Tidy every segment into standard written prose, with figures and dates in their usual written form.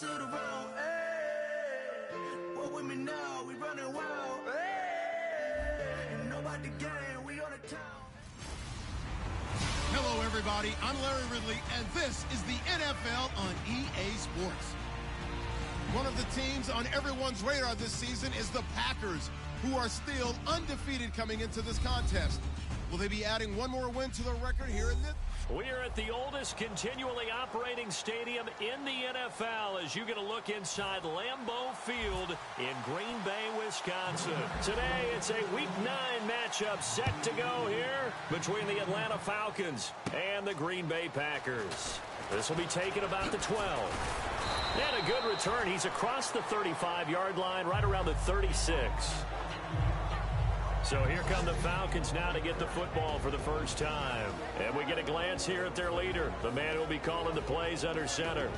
sit around. Hey, what with me now? We running wild. Hey, you know about the game, we on the town. Hello, everybody. I'm Larry Ridley, and this is the NFL on EA Sports. One of the teams on everyone's radar this season is the Packers, who are still undefeated coming into this contest. Will they be adding one more win to their record here in this? We're at the oldest continually operating stadium in the NFL as you get a look inside Lambeau Field in Green Bay, Wisconsin. Today, it's a Week 9 matchup set to go here between the Atlanta Falcons and the Green Bay Packers. This will be taken about the 12. And a good return. He's across the 35-yard line, right around the 36. So here come the Falcons now to get the football for the first time. And we get a glance here at their leader, the man who will be calling the plays under center.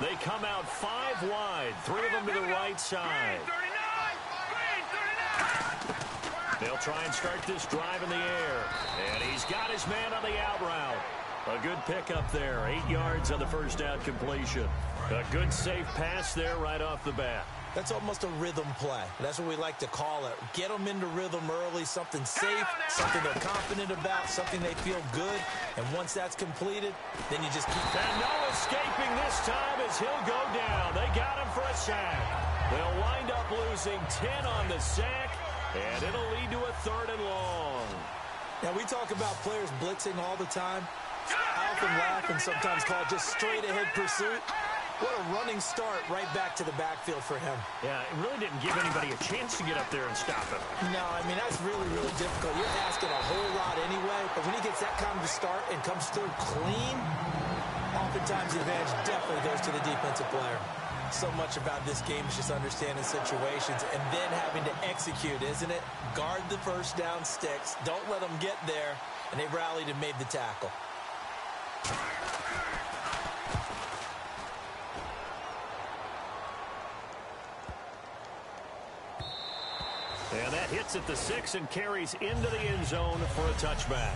They come out 5 wide, 3 of them to the right side. They'll try and start this drive in the air. And he's got his man on the out route. A good pickup there, 8 yards on the first down completion. A good safe pass there right off the bat. That's almost a rhythm play. That's what we like to call it. Get them into rhythm early, something safe, something they're confident about, something they feel good. And once that's completed, then you just keep... And no escaping this time as he'll go down. They got him for a sack. They'll wind up losing 10 on the sack, and it'll lead to a 3rd and long. Now, we talk about players blitzing all the time. I often laugh and sometimes call it just straight-ahead pursuit. What a running start right back to the backfield for him. Yeah, it really didn't give anybody a chance to get up there and stop him. No, I mean, that's really, really difficult. You're asking a whole lot anyway, but when he gets that kind of a start and comes through clean, oftentimes the advantage definitely goes to the defensive player. So much about this game is just understanding situations and then having to execute, isn't it? Guard the first down sticks. Don't let them get there, and they rallied and made the tackle. And that hits at the 6 and carries into the end zone for a touchback.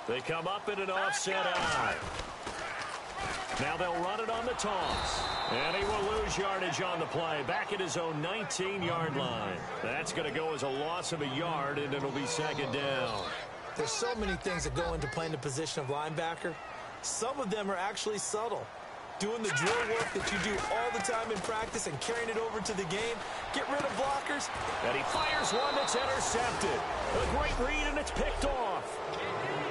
They come up in an offset eye. Now they'll run it on the toss. And he will lose yardage on the play. Back at his own 19-yard line. That's going to go as a loss of a yard, and it'll be 2nd down. There's so many things that go into playing the position of linebacker. Some of them are actually subtle. Doing the drill work that you do all the time in practice and carrying it over to the game. Get rid of blockers. And he fires one that's intercepted. A great read, and it's picked off.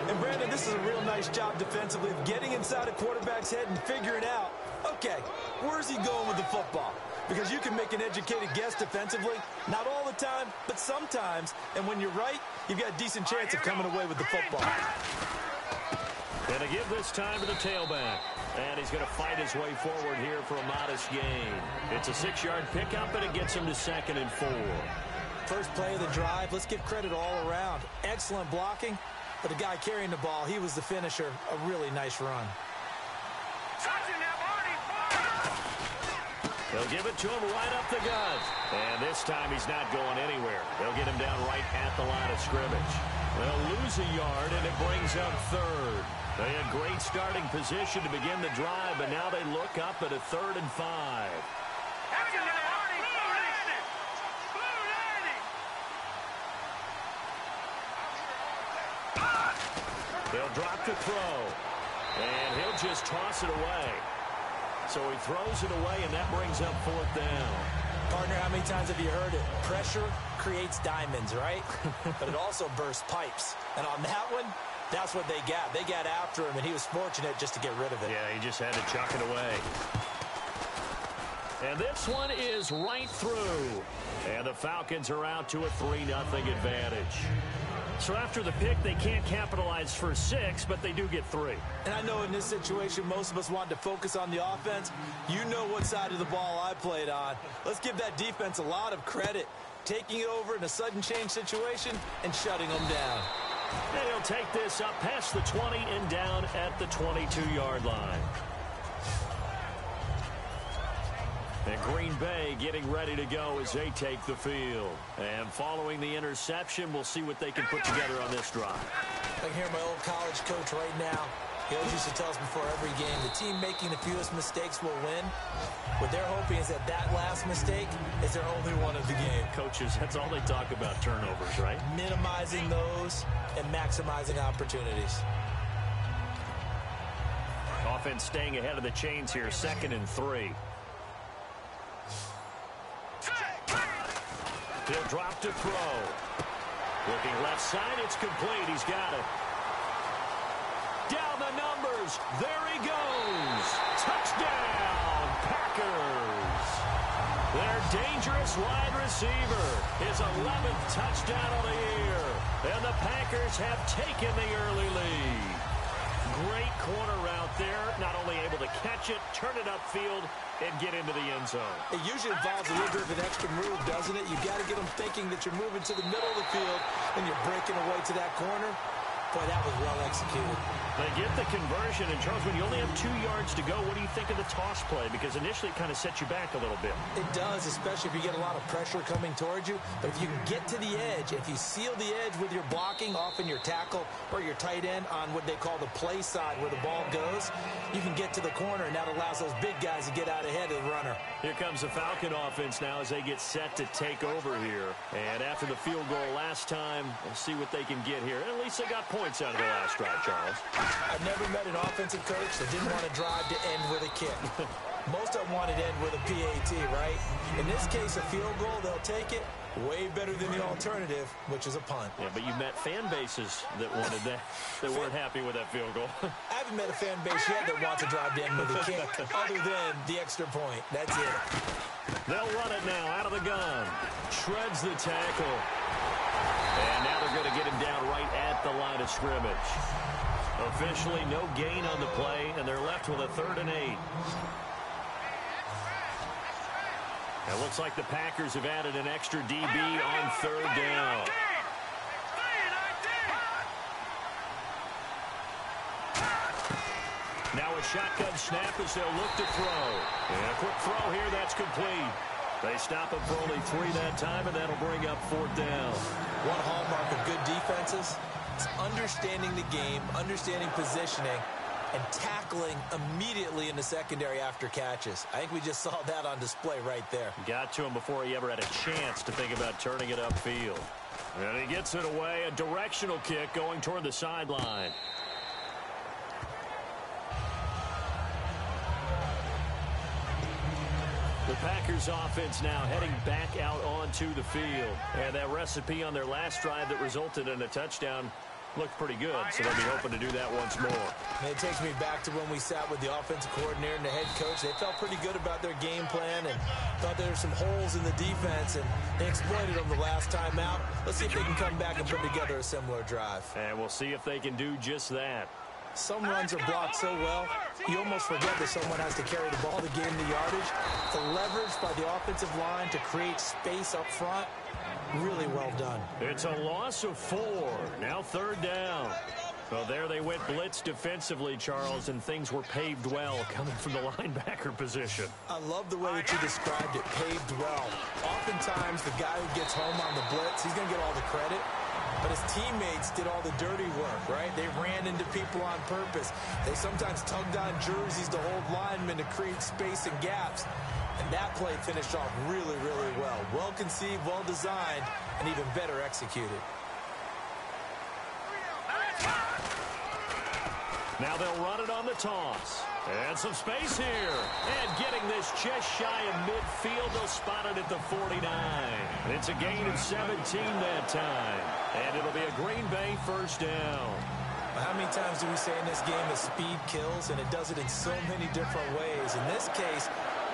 And, Brandon, this is a real nice job defensively of getting inside a quarterback's head and figuring out, okay, where's he going with the football? Because you can make an educated guess defensively, not all the time, but sometimes. And when you're right, you've got a decent chance of coming away with the football. And to give this time to the tailback. And he's going to fight his way forward here for a modest gain. It's a 6-yard pickup, and it gets him to 2nd and 4. First play of the drive, let's give credit all around. Excellent blocking. But the guy carrying the ball, he was the finisher. A really nice run. They'll give it to him right up the gut. And this time he's not going anywhere. They'll get him down right at the line of scrimmage. They'll lose a yard, and it brings up 3rd. They had great starting position to begin the drive, but now they look up at a 3rd and 5. They'll drop to throw. And he'll just toss it away. So he throws it away, and that brings up 4th down. Partner, how many times have you heard it? Pressure creates diamonds, right? But it also bursts pipes. And on that one, that's what they got. They got after him, and he was fortunate just to get rid of it. Yeah, he just had to chuck it away. And this one is right through. And the Falcons are out to a 3-0 advantage. So after the pick, they can't capitalize for 6, but they do get 3. And I know in this situation, most of us wanted to focus on the offense. You know what side of the ball I played on. Let's give that defense a lot of credit. Taking it over in a sudden change situation and shutting them down. And he'll take this up past the 20 and down at the 22-yard line. And Green Bay getting ready to go as they take the field. And following the interception, we'll see what they can put together on this drive. I can hear my old college coach right now. He always used to tell us before every game, the team making the fewest mistakes will win. What they're hoping is that that last mistake is their only one of the game. Coaches, that's all they talk about, turnovers, right? Minimizing those and maximizing opportunities. Offense staying ahead of the chains here, 2nd and 3. He'll drop to throw. Looking left side, it's complete. He's got it. Down the numbers. There he goes. Touchdown, Packers. Their dangerous wide receiver. His 11th touchdown of the year. And the Packers have taken the early lead. Great corner route there. Not only able to catch it, turn it upfield, and get into the end zone. It usually involves a little bit of an extra move, doesn't it? You've got to get them thinking that you're moving to the middle of the field and you're breaking away to that corner. Boy, that was well executed. They get the conversion, and Charles, when you only have 2 yards to go, what do you think of the toss play? Because initially it kind of sets you back a little bit. It does, especially if you get a lot of pressure coming towards you. But if you can get to the edge, if you seal the edge with your blocking, often your tackle or your tight end on what they call the play side where the ball goes, you can get to the corner, and that allows those big guys to get out ahead of the runner. Here comes the Falcon offense now as they get set to take over here. And after the field goal last time, we'll see what they can get here. At least they got points out of the last drive, Charles. I've never met an offensive coach that didn't want to drive to end with a kick. Most of them want to end with a PAT, right? In this case, a field goal, they'll take it. Way better than the alternative, which is a punt. Yeah, but you've met fan bases that wanted that, that weren't happy with that field goal. I haven't met a fan base yet that wants to drive to end with a kick, other than the extra point. That's it. They'll run it now out of the gun. Shreds the tackle. And now they're going to get him down right at the line of scrimmage. Officially no gain on the play, and they're left with a 3rd and 8. It looks like the Packers have added an extra DB on 3rd down. Now a shotgun snap as they'll look to throw. And a quick throw here, that's complete. They stop him for only 3 that time, and that'll bring up 4th down. One hallmark of good defenses is understanding the game, understanding positioning, and tackling immediately in the secondary after catches. I think we just saw that on display right there. Got to him before he ever had a chance to think about turning it upfield. And he gets it away, a directional kick going toward the sideline. The Packers offense now heading back out onto the field. And that recipe on their last drive that resulted in a touchdown looked pretty good, so they'll be hoping to do that once more. And it takes me back to when we sat with the offensive coordinator and the head coach. They felt pretty good about their game plan and thought there were some holes in the defense, and they exploited them the last time out. Let's see if they can come back and put together a similar drive. And we'll see if they can do just that. Some runs are blocked so well, you almost forget that someone has to carry the ball to gain the yardage. The leverage by the offensive line to create space up front, really well done. It's a loss of 4. Now 3rd down. Well, there they went blitz defensively, Charles, and things were paved well coming from the linebacker position. I love the way that you described it, paved well. Oftentimes, the guy who gets home on the blitz, he's going to get all the credit. But his teammates did all the dirty work, right? They ran into people on purpose. They sometimes tugged on jerseys to hold linemen to create space and gaps. And that play finished off really, really well. Well conceived, well designed, and even better executed. Now they'll run it on the toss. And some space here. And getting this just shy of midfield. They'll spot it at the 49. It's a gain of 17 that time. And it'll be a Green Bay first down. How many times do we say in this game that speed kills, and it does it in so many different ways? In this case,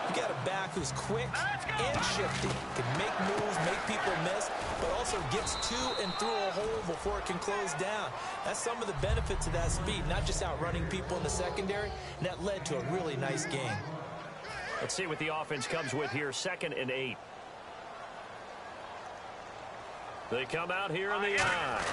you got a back who's quick and shifty, can make moves, make people miss, but also gets to and through a hole before it can close down. That's some of the benefits of that speed, not just outrunning people in the secondary, and that led to a really nice game. Let's see what the offense comes with here, 2nd and 8. They come out here in the eye.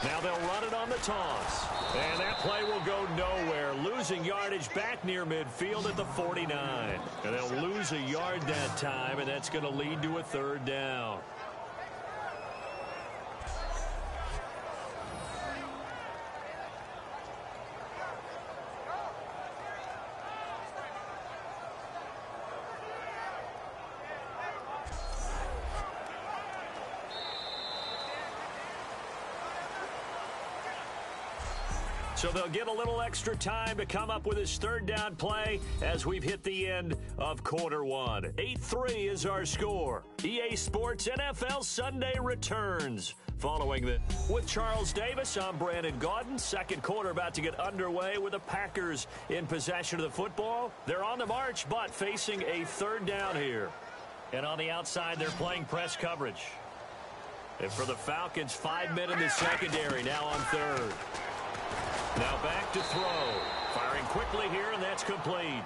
Now they'll run it on the toss. And that play will go nowhere. Losing yardage back near midfield at the 49. And they'll lose a yard that time, and that's going to lead to a 3rd down. So they'll get a little extra time to come up with his 3rd down play as we've hit the end of quarter 1. 8-3 is our score. EA Sports NFL Sunday returns. Following the with Charles Davis, I'm Brandon Gaudin. 2nd quarter about to get underway with the Packers in possession of the football. They're on the march, but facing a 3rd down here. And on the outside, they're playing press coverage. And for the Falcons, 5 men in the secondary now on 3rd. Now back to throw. Firing quickly here, and that's complete.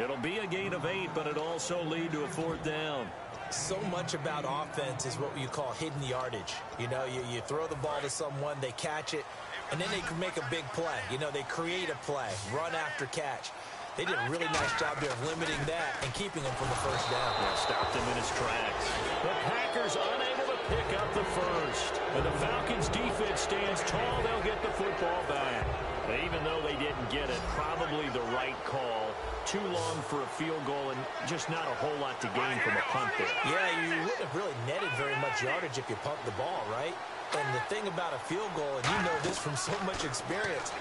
It'll be a gain of 8, but it'll also lead to a 4th down. So much about offense is what you call hidden yardage. You know, you throw the ball to someone, they catch it, and then they can make a big play. You know, they create a play, run after catch. They did a really nice job there of limiting that and keeping him from the 1st down. Yeah, stopped him in his tracks. The Packers unable to pick up the 1st. And the Falcons' defense stands tall. They'll get the football back. Even though they didn't get it, probably the right call. Too long for a field goal and just not a whole lot to gain from a punt there. Yeah, you wouldn't have really netted very much yardage if you pumped the ball, right? And the thing about a field goal, and you know this from so much experience,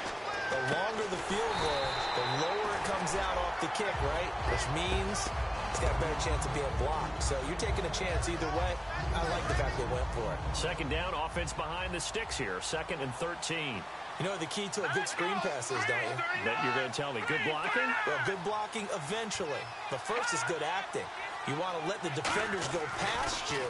the longer the field goal, the lower it comes out off the kick, right? Which means it's got a better chance of being blocked. So you're taking a chance either way. I like the fact they went for it. 2nd down, offense behind the sticks here. 2nd and 13. You know what the key to a good screen pass is, don't you? That you're going to tell me. Good blocking? Well, good blocking eventually. But first is good acting. You want to let the defenders go past you,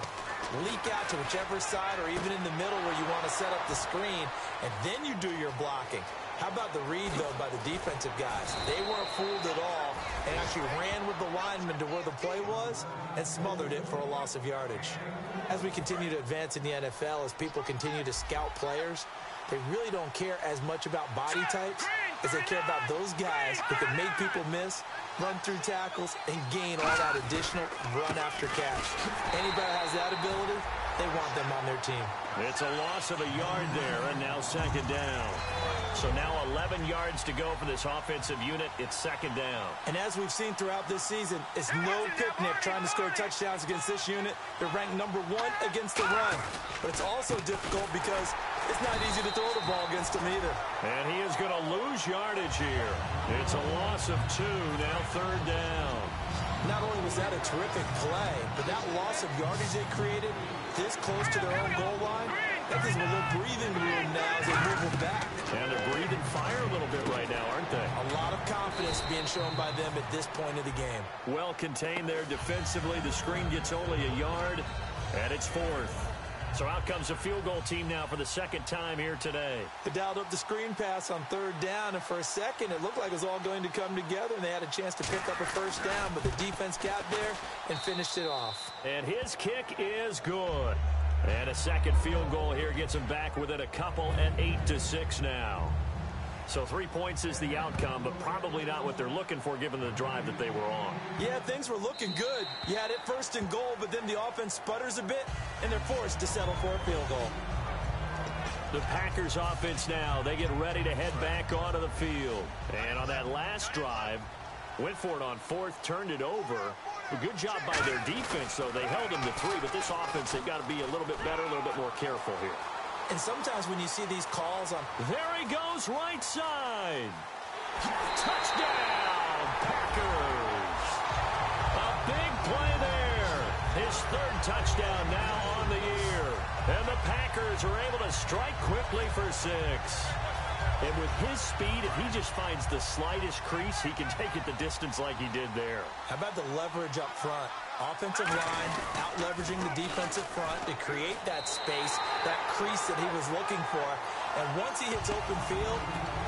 leak out to whichever side or even in the middle where you want to set up the screen, and then you do your blocking. How about the read, though, by the defensive guys? They weren't fooled at all and actually ran with the lineman to where the play was and smothered it for a loss of yardage. As we continue to advance in the NFL, as people continue to scout players, they really don't care as much about body types as they care about those guys who can make people miss, run through tackles, and gain all that additional run after catch. Anybody has that ability, they want them on their team. It's a loss of a yard there, and now 2nd down. So now 11 yards to go for this offensive unit. It's 2nd down. And as we've seen throughout this season, it's no picnic trying to score touchdowns against this unit. They're ranked number 1 against the run. But it's also difficult because it's not easy to throw the ball against them either. And he is going to lose yardage here. It's a loss of 2, now 3rd down. Not only was that a terrific play, but that loss of yardage they created this close to their own goal line, that gives them a little breathing room now as they move them back. And they're breathing fire a little bit right now, aren't they? A lot of confidence being shown by them at this point of the game. Well contained there defensively. The screen gets only a yard, and it's 4th. So out comes a field goal team now for the 2nd time here today. They dialed up the screen pass on 3rd down, and for a second it looked like it was all going to come together, and they had a chance to pick up a 1st down, but the defense got there and finished it off. And his kick is good. And a 2nd field goal here gets him back within a couple at 8-6 now. So 3 points is the outcome, but probably not what they're looking for given the drive that they were on. Yeah, things were looking good. You had it 1st and goal, but then the offense sputters a bit, and they're forced to settle for a field goal. The Packers offense now, they get ready to head back onto the field. And on that last drive, went for it on 4th, turned it over. A good job by their defense, though. They held them to 3, but this offense, they've got to be a little bit better, a little bit more careful here. And sometimes when you see these calls on... There he goes, right side. Touchdown, Packers. A big play there. His third touchdown now on the year. And the Packers are able to strike quickly for 6. And with his speed, if he just finds the slightest crease, he can take it the distance like he did there. How about the leverage up front? Offensive line out-leveraging the defensive front to create that space, that crease that he was looking for. And once he hits open field,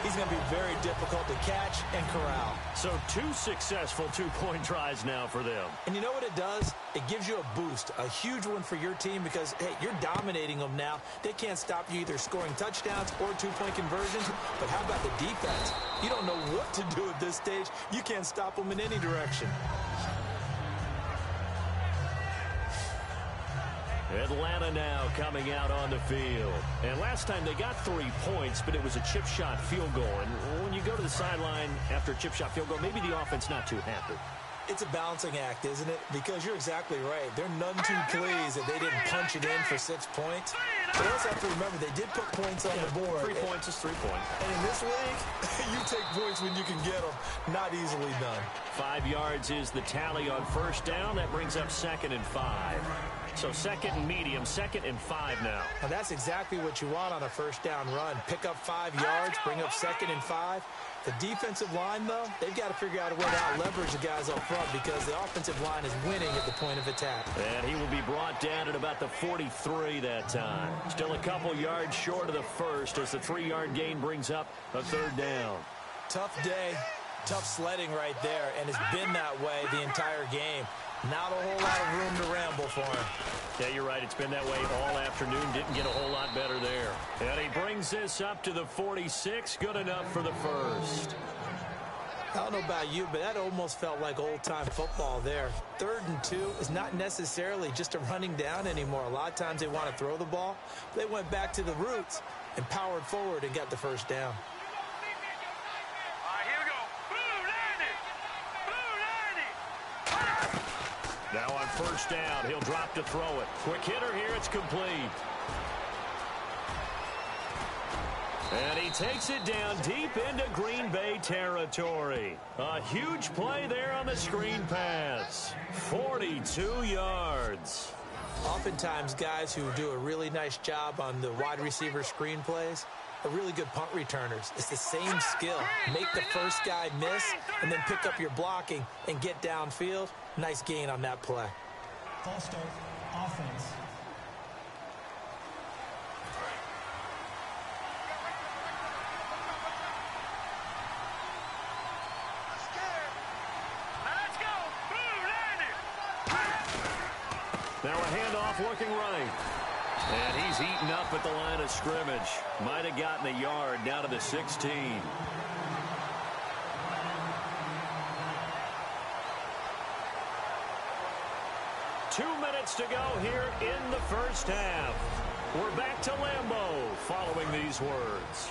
he's going to be very difficult to catch and corral. So 2 successful two-point tries now for them. And you know what it does? It gives you a boost, a huge one for your team because, hey, you're dominating them now. They can't stop you either scoring touchdowns or two-point conversions. But how about the defense? You don't know what to do at this stage. You can't stop them in any direction. Atlanta now coming out on the field. And last time they got 3 points, but it was a chip shot field goal. And when you go to the sideline after a chip shot field goal, maybe the offense not too happy. It's a balancing act, isn't it? Because you're exactly right. They're none too pleased that they didn't punch it in for 6 points. But also have to remember, they did put points on the board. 3 points is 3 points. And in this league, you take points when you can get them. Not easily done. 5 yards is the tally on first down. That brings up 2nd and 5. So 2nd and medium, 2nd and 5 now. Now that's exactly what you want on a first down run. Pick up 5 yards, bring up 2nd and 5. The defensive line, though, they've got to figure out a way to out-leverage the guys up front because the offensive line is winning at the point of attack. And he will be brought down at about the 43 that time. Still a couple yards short of the first as the 3-yard gain brings up a 3rd down. Tough day, tough sledding right there, and it's been that way the entire game. Not a whole lot of room to ramble for him. Yeah, you're right. It's been that way all afternoon. Didn't get a whole lot better there. And he brings this up to the 46. Good enough for the first. I don't know about you, but that almost felt like old-time football there. 3rd and 2 is not necessarily just a running down anymore. A lot of times they want to throw the ball. They went back to the roots and powered forward and got the first down. Now on first down, he'll drop to throw it. Quick hitter here, it's complete. And he takes it down deep into Green Bay territory. A huge play there on the screen pass. 42 yards. Oftentimes, guys who do a really nice job on the wide receiver screen plays are really good punt returners. It's the same skill. Make the first guy miss and then pick up your blocking and get downfield. Nice gain on that play. False start, offense. Now a handoff looking right. And he's eaten up at the line of scrimmage. Might have gotten a yard down to the 16. Two minutes to go here in the first half. We're back to Lambeau following these words.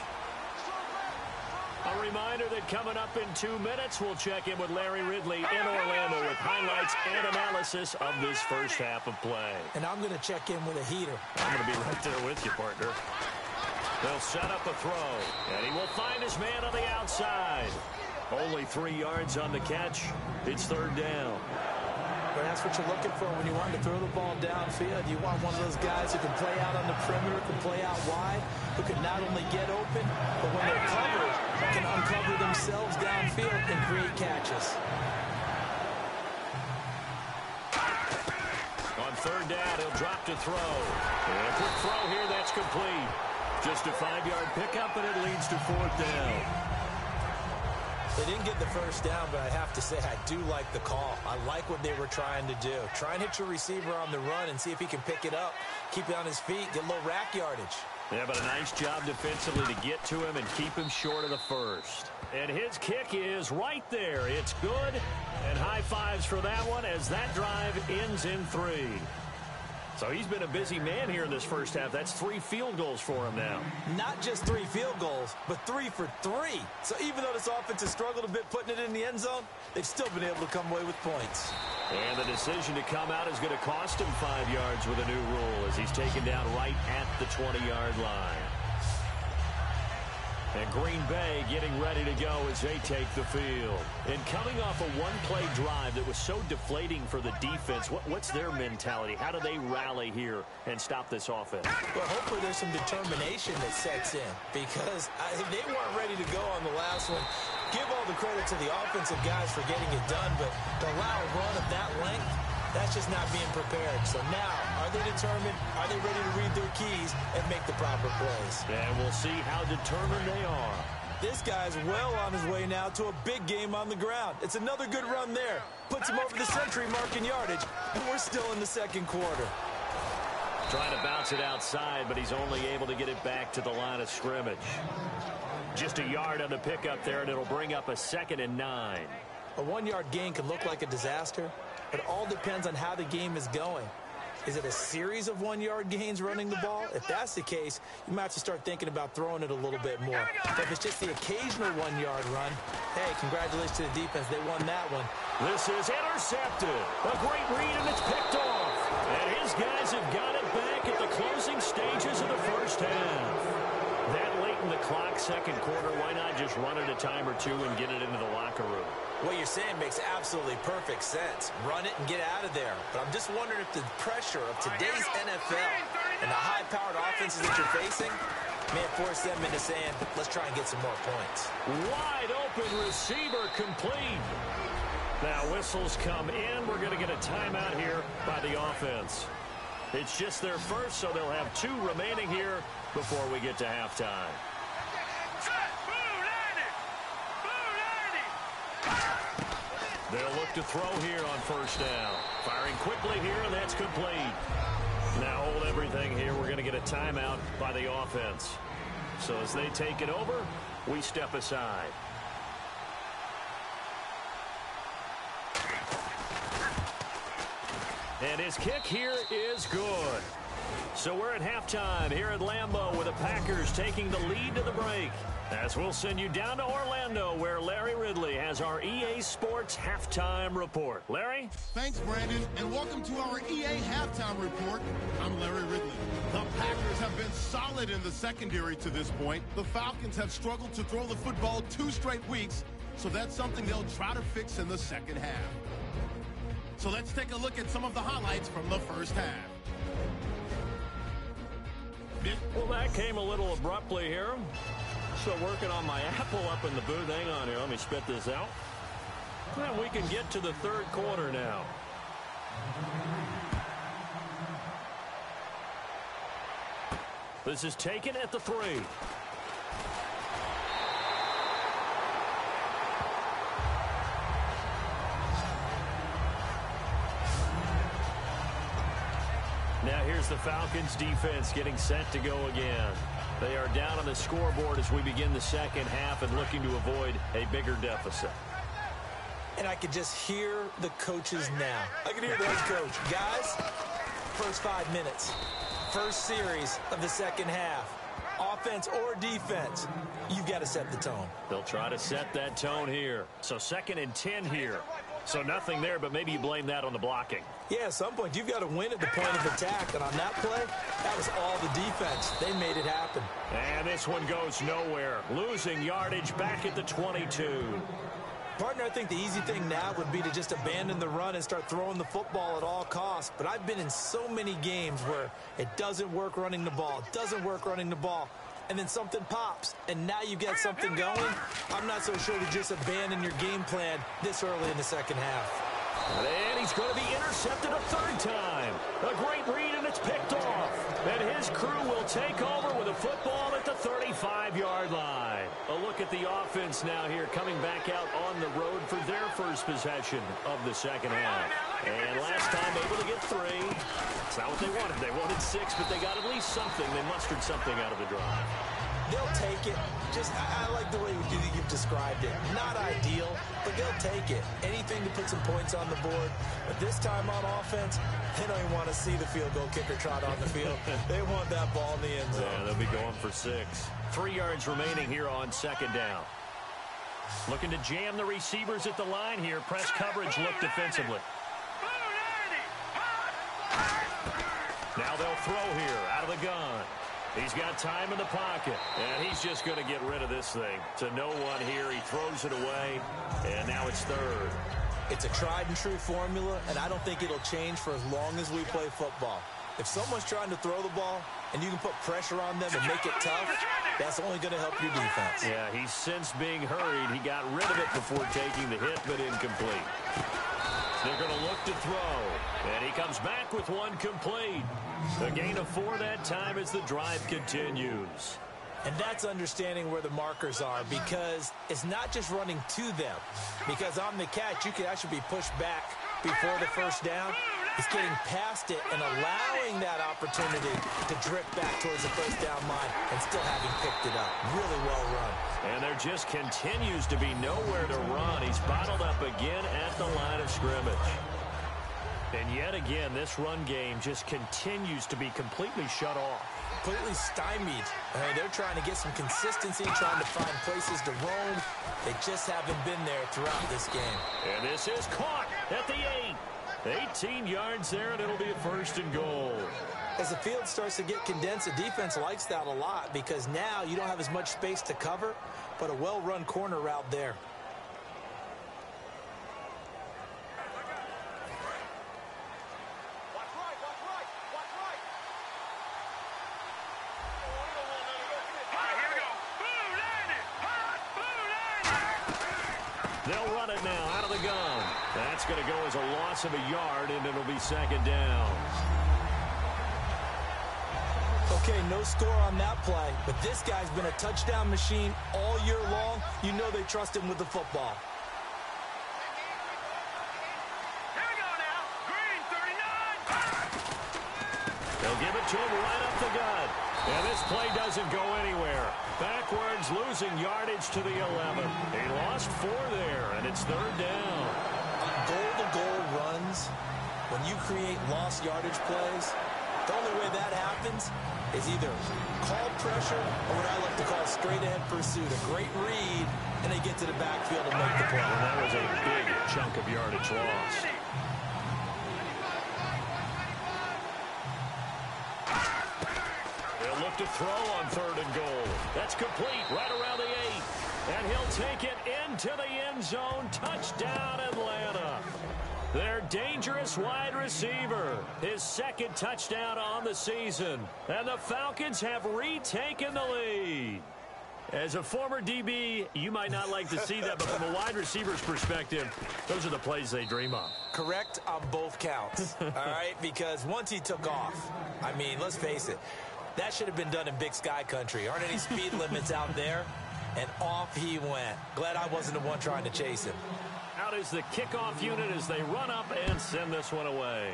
A reminder that coming up in 2 minutes, we'll check in with Larry Ridley in Orlando with highlights and analysis of this first half of play. And I'm going to check in with a heater. I'm going to be right there with you, partner. They'll set up a throw, and he will find his man on the outside. Only 3 yards on the catch. It's 3rd down. But that's what you're looking for when you want to throw the ball downfield. You want one of those guys who can play out on the perimeter, can play out wide, who can not only get open, but when they're covered, can uncover themselves downfield and create catches. On 3rd down, he'll drop to throw. And a quick throw here, that's complete. Just a 5-yard pickup, and it leads to 4th down. They didn't get the first down, but I have to say I do like the call. I like what they were trying to do. Try and hit your receiver on the run and see if he can pick it up, keep it on his feet, get a little rack yardage. Yeah, but a nice job defensively to get to him and keep him short of the first. And his kick is right there. It's good, and high fives for that one as that drive ends in 3. So he's been a busy man here in this first half. That's 3 field goals for him now. Not just 3 field goals, but 3 for 3. So even though this offense has struggled a bit putting it in the end zone, they've still been able to come away with points. And the decision to come out is going to cost him 5 yards with a new rule as he's taken down right at the 20-yard line. And Green Bay getting ready to go as they take the field. And coming off a one-play drive that was so deflating for the defense, what's their mentality? How do they rally here and stop this offense? Well, hopefully there's some determination that sets in because they weren't ready to go on the last one. Give all the credit to the offensive guys for getting it done, but to allow a run of that length, that's just not being prepared. So now, are they determined? Are they ready to read their keys and make the proper plays? And we'll see how determined they are. This guy's well on his way now to a big game on the ground. It's another good run there. Puts him over the century mark in yardage, and we're still in the second quarter. Trying to bounce it outside, but he's only able to get it back to the line of scrimmage. Just a yard on the pickup there, and it'll bring up a 2nd and 9. A 1-yard gain can look like a disaster. It all depends on how the game is going. Is it a series of 1-yard gains running the ball? If that's the case, you might have to start thinking about throwing it a little bit more. But if it's just the occasional 1-yard run, hey, congratulations to the defense. They won that one. This is intercepted. A great read, and it's picked off. And his guys have got it back at the closing stages of the first half. That late in the clock, second quarter, why not just run it a time or two and get it into the locker room? What you're saying makes absolutely perfect sense. Run it and get out of there. But I'm just wondering if the pressure of today's NFL and the high-powered offenses that you're facing may force them into saying, let's try and get some more points. Wide open receiver complete. Now whistles come in. We're going to get a timeout here by the offense. It's just their first, so they'll have 2 remaining here before we get to halftime. They'll look to throw here on first down. Firing quickly here, and that's complete. Now hold everything here. We're going to get a timeout by the offense. So as they take it over, we step aside. And his kick here is good. So we're at halftime here at Lambeau with the Packers taking the lead to the break. As we'll send you down to Orlando where Larry Ridley has our EA Sports Halftime Report. Larry? Thanks, Brandon, and welcome to our EA Halftime Report. I'm Larry Ridley. The Packers have been solid in the secondary to this point. The Falcons have struggled to throw the football 2 straight weeks, so that's something they'll try to fix in the second half. So let's take a look at some of the highlights from the first half. Well, that came a little abruptly here. Still working on my apple up in the booth. Hang on here. Let me spit this out. And we can get to the third quarter now. This is taken at the 3. Now here's the Falcons defense getting set to go again. They are down on the scoreboard as we begin the second half and looking to avoid a bigger deficit. And I could just hear the coaches now. I can hear the head coach. Guys, first 5 minutes, first series of the second half, offense or defense, you've got to set the tone. They'll try to set that tone here. So 2nd and 10 here. So nothing there, but maybe you blame that on the blocking. Yeah, at some point, you've got to win at the point of attack. And on that play, that was all the defense. They made it happen. And this one goes nowhere. Losing yardage back at the 22. Partner, I think the easy thing now would be to just abandon the run and start throwing the football at all costs. But I've been in so many games where it doesn't work running the ball, and then something pops, and now you get something going. I'm not so sure to just abandon your game plan this early in the second half. And he's going to be intercepted a 3rd time. A great read, and it's picked off. And his crew will take over with a football at the 35-yard line. A look look at the offense now here, coming back out on the road for their first possession of the second half. And last time able to get 3. It's not what they wanted. They wanted 6, but they got at least something. They mustered something out of the drive. They'll take it. I like the way you've described it. Not ideal, but they'll take it. Anything to put some points on the board. But this time on offense, they don't even want to see the field goal kicker trot on the field. They want that ball in the end zone. Yeah, they'll be going for 6. 3 yards remaining here on second down. Looking to jam the receivers at the line here. Press coverage look defensively. Now they'll throw here out of the gun. He's got time in the pocket, and he's just going to get rid of this thing. To no one here, he throws it away, and now it's 3rd. It's a tried-and-true formula, and I don't think it'll change for as long as we play football. If someone's trying to throw the ball, and you can put pressure on them and make it tough, that's only going to help your defense. Yeah, he's since being hurried. He got rid of it before taking the hit, but incomplete. They're going to look to throw, and he comes back with 1 complete. A gain of 4 that time as the drive continues. And that's understanding where the markers are, because it's not just running to them. Because on the catch, you could actually be pushed back before the first down. It's getting past it and allowing that opportunity to drift back towards the first down line and still having picked it up. Really well run. And there just continues to be nowhere to run. He's bottled up again at the line of scrimmage. And yet again, this run game just continues to be completely shut off. Completely stymied. They're trying to get some consistency, trying to find places to roam. They just haven't been there throughout this game. And this is caught at the 8. 18 yards there, and it'll be a 1st and goal. As the field starts to get condensed, the defense likes that a lot because now you don't have as much space to cover, but a well-run corner route there. They'll run it now out of the gun. That's going to go as a loss of a yard, and it'll be 2nd down. Okay, no score on that play, but this guy's been a touchdown machine all year long. You know they trust him with the football. Here we go now. Green 39. They'll give it to him right up the gut. And this play doesn't go anywhere. Backwards, losing yardage to the 11. He lost 4 there, and it's 3rd down. Goal-to-goal runs, when you create lost yardage plays, the only way that happens is either call pressure or what I like to call straight-ahead pursuit. A great read, and they get to the backfield and make the play. Well, that was a big chunk of yardage lost. They'll look to throw on 3rd and goal. That's complete right around the 8. And he'll take it into the end zone. Touchdown, Atlanta. Their dangerous wide receiver. His 2nd touchdown on the season. And the Falcons have retaken the lead. As a former DB, you might not like to see that, but from a wide receiver's perspective, those are the plays they dream of. Correct on both counts, all right? Because once he took off, I mean, let's face it, that should have been done in Big Sky country. Aren't any speed limits out there? And off he went. Glad I wasn't the one trying to chase him. Out is the kickoff unit as they run up and send this one away.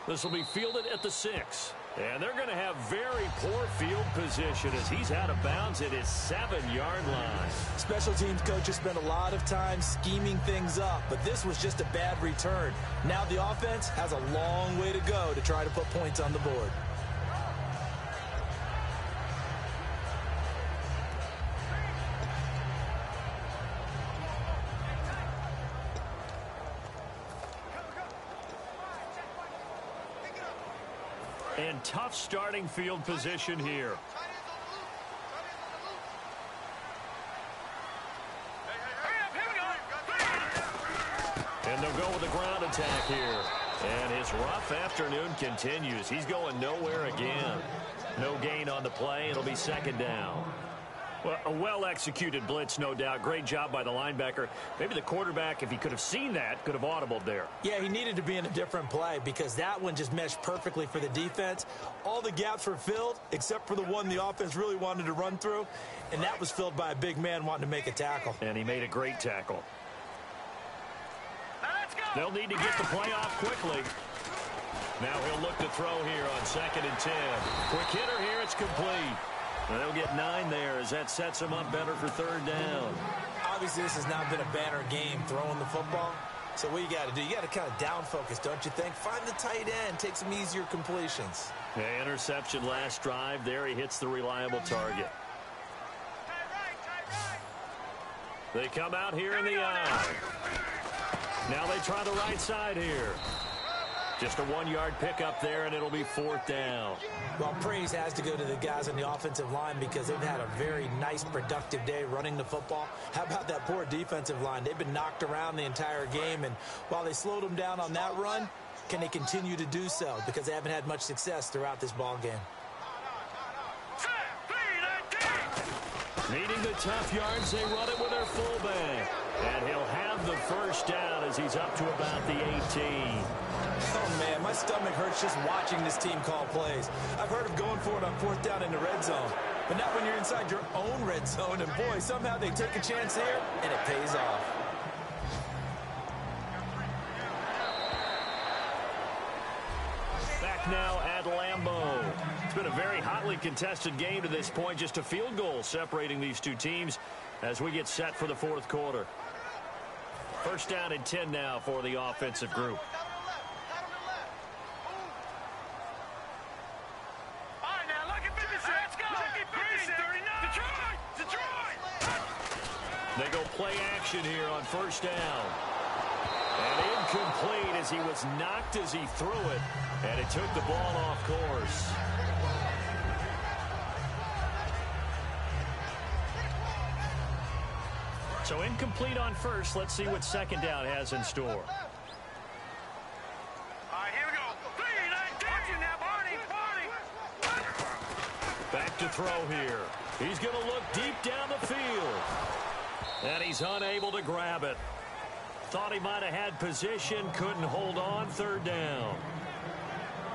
This will be fielded at the 6. And they're going to have very poor field position as he's out of bounds at his 7-yard line. Special teams coaches spent a lot of time scheming things up, but this was just a bad return. Now the offense has a long way to go to try to put points on the board. And tough starting field position here. And they'll go with the ground attack here. And his rough afternoon continues. He's going nowhere again. No gain on the play. It'll be 2nd down. Well, a well-executed blitz, no doubt. Great job by the linebacker. Maybe the quarterback, if he could have seen that, could have audibled there. Yeah, he needed to be in a different play because that one just meshed perfectly for the defense. All the gaps were filled except for the one the offense really wanted to run through, and that was filled by a big man wanting to make a tackle. And he made a great tackle. They'll need to get the play off quickly. Now he'll look to throw here on 2nd and 10. Quick hitter here, it's complete. And they'll get 9 there as that sets them up better for 3rd down. Obviously, this has not been a banner game throwing the football. So what you got to do, you got to kind of down focus, don't you think? Find the tight end, take some easier completions. Yeah, interception last drive. There he hits the reliable target. They come out here in the eye. Now they try the right side here. Just a 1-yard pickup there, and it'll be 4th down. Well, praise has to go to the guys on the offensive line because they've had a very nice, productive day running the football. How about that poor defensive line? They've been knocked around the entire game, and while they slowed them down on that run, can they continue to do so? Because they haven't had much success throughout this ball game. Needing the tough yards, they run it with their fullback. And he'll have the 1st down as he's up to about the 18. Oh, man, my stomach hurts just watching this team call plays. I've heard of going for it on 4th down in the red zone, but not when you're inside your own red zone. And, boy, somehow they take a chance here, and it pays off. Back now at Lambeau. It's been a very hotly contested game to this point. Just a field goal separating these two teams as we get set for the 4th quarter. 1st down and 10 now for the offensive group. They go play action here on 1st down. And incomplete as he was knocked as he threw it. And it took the ball off course. So incomplete on 1st. Let's see what 2nd down has in store. All right, here we go. 3-19. Now, Barney. Back to throw here. He's going to look deep down the field. And he's unable to grab it. Thought he might have had position, couldn't hold on. 3rd down.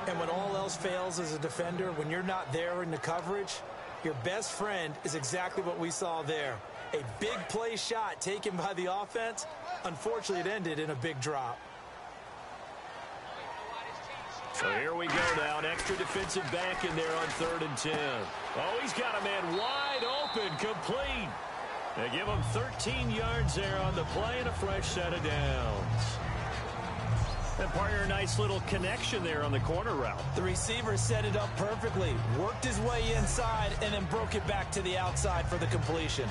And when all else fails as a defender, when you're not there in the coverage, your best friend is exactly what we saw there. A big play shot taken by the offense. Unfortunately, it ended in a big drop. So here we go now. An extra defensive back in there on 3rd and 10. Oh, he's got a man wide open, complete. They give him 13 yards there on the play and a fresh set of downs. And partner, a nice little connection there on the corner route. The receiver set it up perfectly, worked his way inside, and then broke it back to the outside for the completion.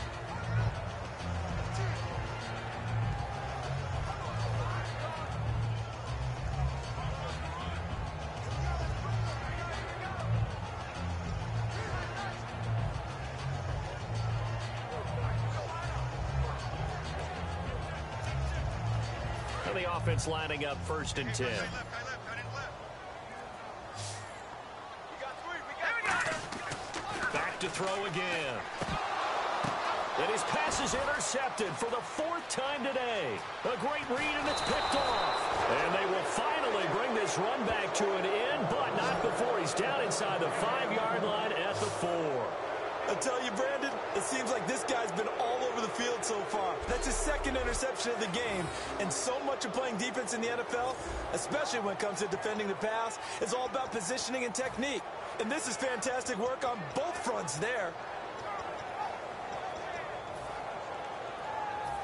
The offense lining up 1st and 10. Back to throw again. And his pass is intercepted for the 4th time today. A great read, and it's picked off. And they will finally bring this run back to an end, but not before he's down inside the 5-yard line at the 4. I tell you, Brandon, it seems like this guy's been all over the field so far. That's his 2nd interception of the game. And so much of playing defense in the NFL, especially when it comes to defending the pass, is all about positioning and technique. And this is fantastic work on both fronts there.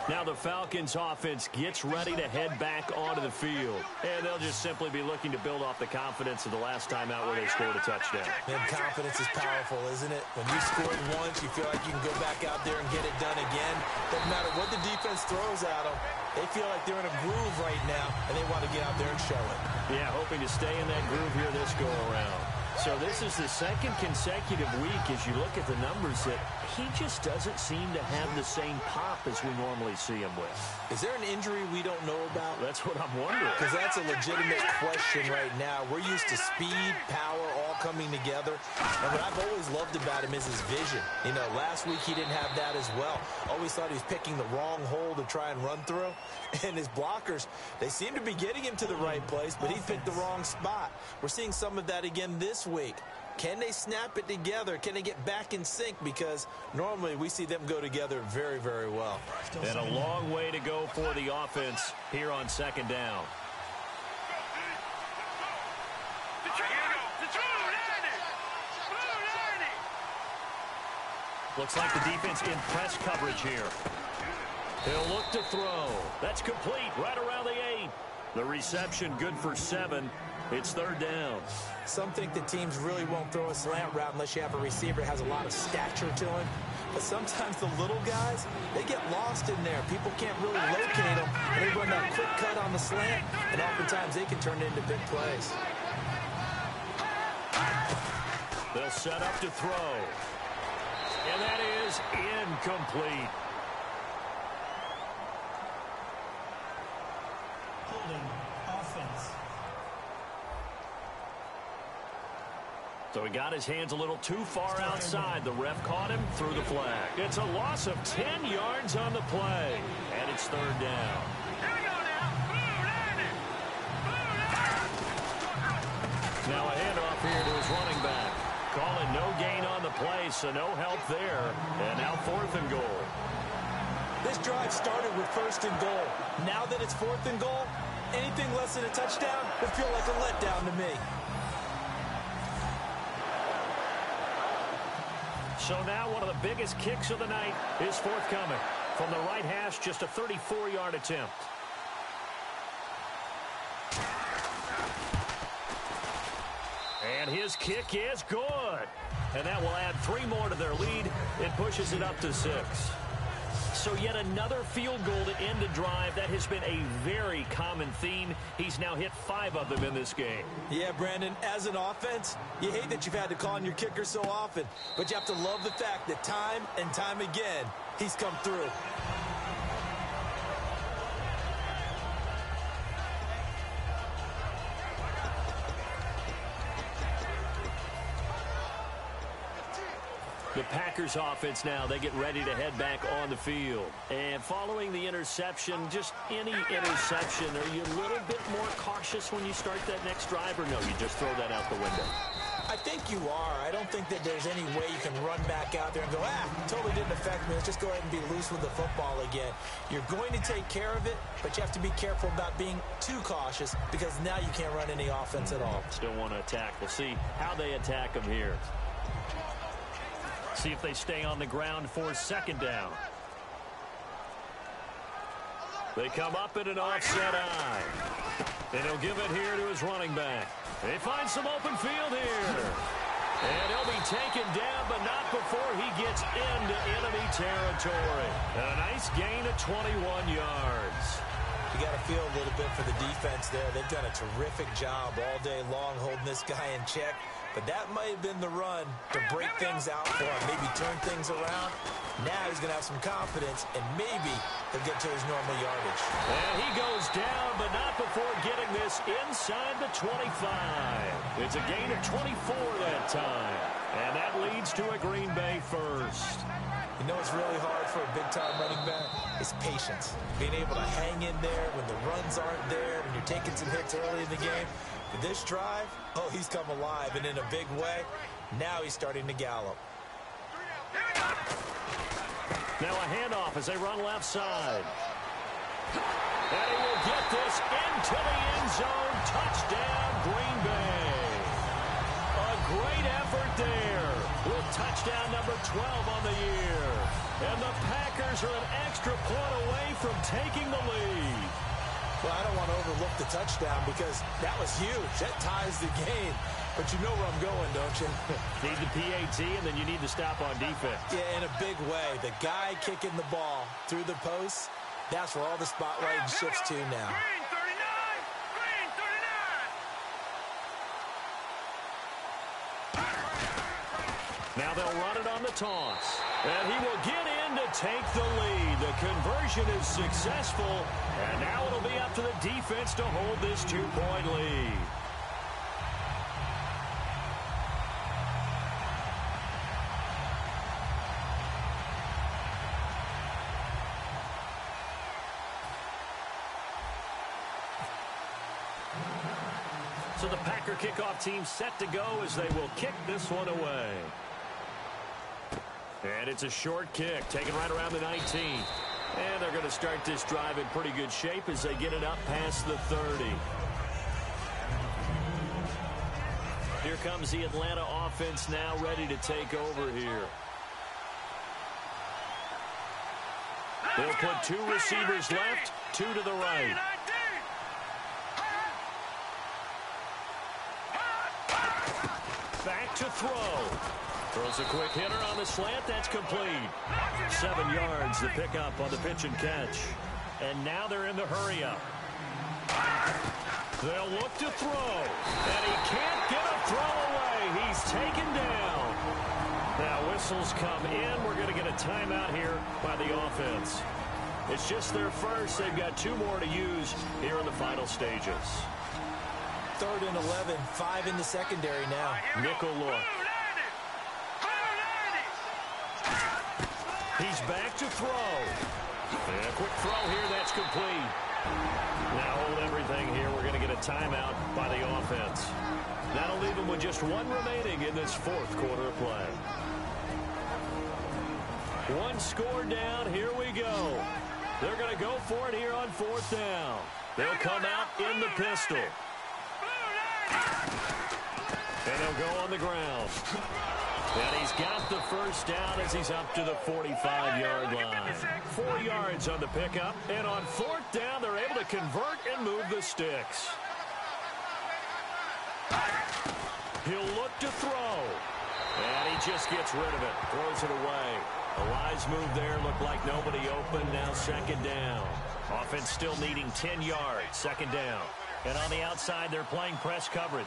Now the Falcons offense gets ready to head back onto the field. And they'll just simply be looking to build off the confidence of the last time out where they scored a touchdown. Man, confidence is powerful, isn't it? When you scored once, you feel like you can go back out there and get it done again. Doesn't matter what the defense throws at them. They feel like they're in a groove right now, and they want to get out there and show it. Yeah, hoping to stay in that groove here this go-around. So this is the second consecutive week, as you look at the numbers, that he just doesn't seem to have the same pop as we normally see him with. Is there an injury we don't know about? That's what I'm wondering. Because that's a legitimate question right now. We're used to speed, power, all coming together. And what I've always loved about him is his vision. You know, last week he didn't have that as well. Always thought he was picking the wrong hole to try and run through. And his blockers, they seem to be getting him to the right place, but he picked the wrong spot. We're seeing some of that again this week. Can they snap it together? Can they get back in sync? Because normally we see them go together very, very well. And a long way to go for the offense here on second down. Looks like the defense in press coverage here. He'll look to throw. That's complete right around the 8. The reception good for 7. It's third down. Some think the teams really won't throw a slant route unless you have a receiver that has a lot of stature to him. But sometimes the little guys, they get lost in there. People can't really locate them. And they run that quick cut on the slant, and oftentimes they can turn it into big plays. They'll set up to throw. And that is incomplete. Holding offense. So he got his hands a little too far outside. The ref caught him, threw the flag. It's a loss of 10 yards on the play. And it's third down. Now a handoff here to his running back. Calling no gain on the play, so no help there. And now 4th and goal. This drive started with 1st and goal. Now that it's 4th and goal, anything less than a touchdown would feel like a letdown to me. So now one of the biggest kicks of the night is forthcoming. From the right hash, just a 34-yard attempt. And his kick is good. And that will add 3 more to their lead. It pushes it up to 6. So yet another field goal to end a drive. That has been a very common theme. He's now hit 5 of them in this game. Yeah, Brandon, as an offense, you hate that you've had to call on your kicker so often, but you have to love the fact that time and time again, he's come through. The Packers offense now, they get ready to head back on the field. And following the interception, just any interception, are you a little bit more cautious when you start that next drive, or no, you just throw that out the window? I think you are. I don't think that there's any way you can run back out there and go, totally didn't affect me. Let's just go ahead and be loose with the football again. You're going to take care of it, but you have to be careful about being too cautious because now you can't run any offense at all. Still want to attack. We'll see how they attack them here. See if they stay on the ground for second down. They come up in an offset eye. And he'll give it here to his running back. They find some open field here. And he'll be taken down, but not before he gets into enemy territory. A nice gain of 21 yards. You got to feel a little bit for the defense there. They've done a terrific job all day long holding this guy in check. But that might have been the run to break things out for him, maybe turn things around. Now he's going to have some confidence, and maybe he'll get to his normal yardage. And he goes down, but not before getting this inside the 25. It's a gain of 24 that time. And that leads to a Green Bay first. You know what's really hard for a big-time running back? Is patience. Being able to hang in there when the runs aren't there, when you're taking some hits early in the game. But this drive, he's come alive, and in a big way, now he's starting to gallop. Now a handoff as they run left side. And he will get this into the end zone. Touchdown, Green Bay. A great effort there with touchdown number 12 on the year. And the Packers are an extra point away from taking the lead. Well, I don't want to overlook the touchdown because that was huge. That ties the game. But you know where I'm going, don't you? Need the PAT, and then you need to stop on defense. Yeah, in a big way. The guy kicking the ball through the posts, that's where all the spotlight shifts to now. Now they'll run it on the toss. And he will get in to take the lead. The conversion is successful. And now it'll be up to the defense to hold this 2-point lead. So the Packer kickoff team set to go as they will kick this one away. And it's a short kick, taken right around the 19. And they're going to start this drive in pretty good shape as they get it up past the 30. Here comes the Atlanta offense now ready to take over here. They'll put 2 receivers left, 2 to the right. Back to throw. Throws a quick hitter on the slant. That's complete. 7 yards to pick up on the pitch and catch. And now they're in the hurry up. They'll look to throw. And he can't get a throw away. He's taken down. Now whistles come in. We're going to get a timeout here by the offense. It's just their first. They've got 2 more to use here in the final stages. 3rd and 11, 5 in the secondary now. Nickel look. He's back to throw. And a quick throw here, that's complete. Now hold everything here. We're going to get a timeout by the offense. That'll leave them with just 1 remaining in this 4th quarter of play. 1 score down. Here we go. They're going to go for it here on 4th down. They'll come out in the pistol. And he'll go on the ground. And he's got the first down as he's up to the 45-yard line. 4 yards on the pickup. And on 4th down, they're able to convert and move the sticks. He'll look to throw. And he just gets rid of it. Throws it away. A wise move there. Looked like nobody open. Now 2nd down. Offense still needing 10 yards. 2nd down. And on the outside, they're playing press coverage.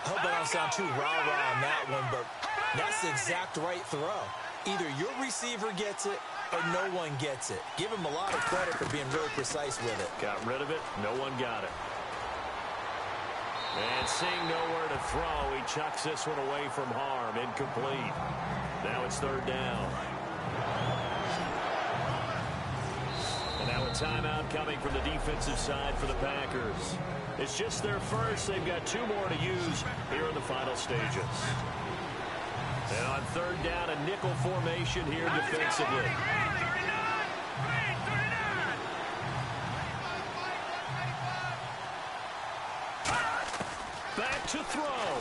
I hope I don't sound too rah-rah on that one, but that's the exact right throw. Either your receiver gets it or no one gets it. Give him a lot of credit for being really precise with it. Got rid of it. No one got it. And seeing nowhere to throw, he chucks this one away from harm. Incomplete. Now it's 3rd down. And now a timeout coming from the defensive side for the Packers. It's just their first. They've got 2 more to use here in the final stages. And on 3rd down, a nickel formation here defensively. Back to throw.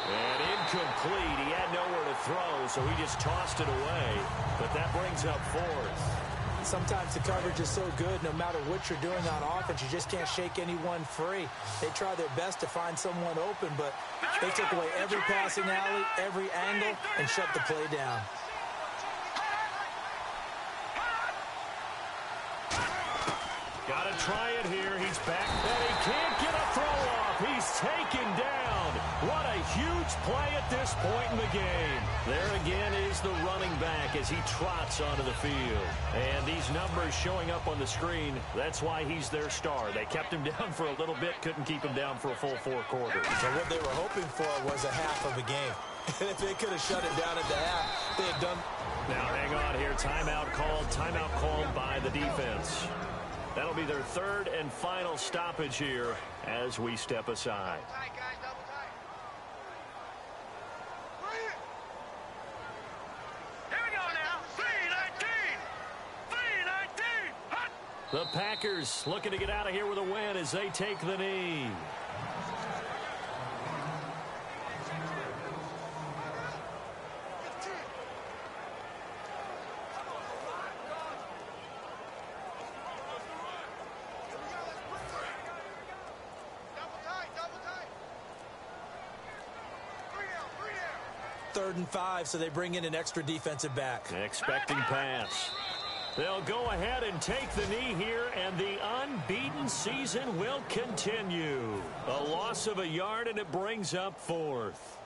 And incomplete. He had nowhere to throw, so he just tossed it away. But that brings up 4th. Sometimes the coverage is so good, no matter what you're doing on offense, you just can't shake anyone free. They try their best to find someone open, but they took away every passing alley, every angle, and shut the play down. Got to try it here. He's back, and he can't get a throw off. He's taken down. What a huge play at this point in the game. There again is the running back as he trots onto the field. And these numbers showing up on the screen, that's why he's their star. They kept him down for a little bit, couldn't keep him down for a full 4 quarters. So what they were hoping for was a half of a game. And if they could have shut it down at the half, they had done. Now hang on here. Timeout called by the defense. That'll be their 3rd and final stoppage here as we step aside. The Packers looking to get out of here with a win as they take the knee. Third and 5, so they bring in an extra defensive back. Expecting pass. They'll go ahead and take the knee here, and the unbeaten season will continue. A loss of a yard, and it brings up 4th.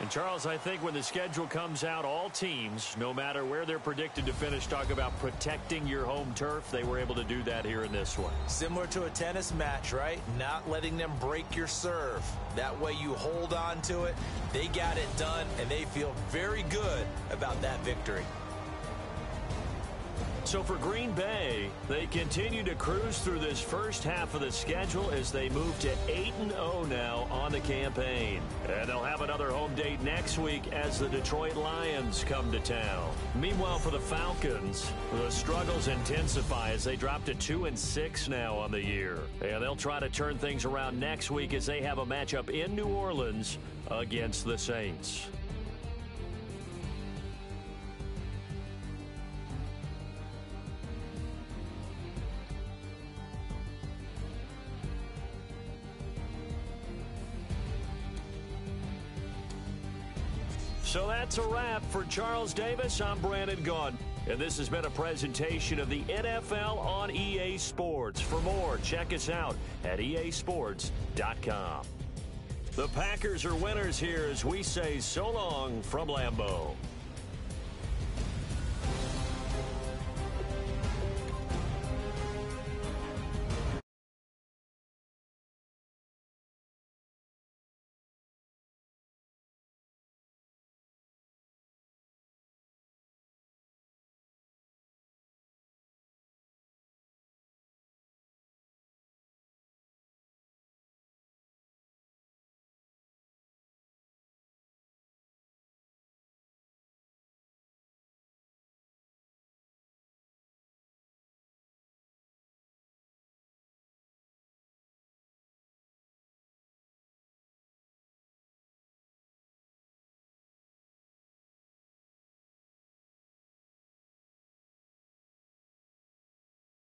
And, Charles, I think when the schedule comes out, all teams, no matter where they're predicted to finish, talk about protecting your home turf. They were able to do that here in this one. Similar to a tennis match, right? Not letting them break your serve. That way you hold on to it. They got it done, and they feel very good about that victory. So for Green Bay, they continue to cruise through this first half of the schedule as they move to 8-0 now on the campaign. And they'll have another home date next week as the Detroit Lions come to town. Meanwhile, for the Falcons, the struggles intensify as they drop to 2-6 now on the year. And they'll try to turn things around next week as they have a matchup in New Orleans against the Saints. So that's a wrap. For Charles Davis, I'm Brandon Gaudin. And this has been a presentation of the NFL on EA Sports. For more, check us out at easports.com. The Packers are winners here as we say so long from Lambeau.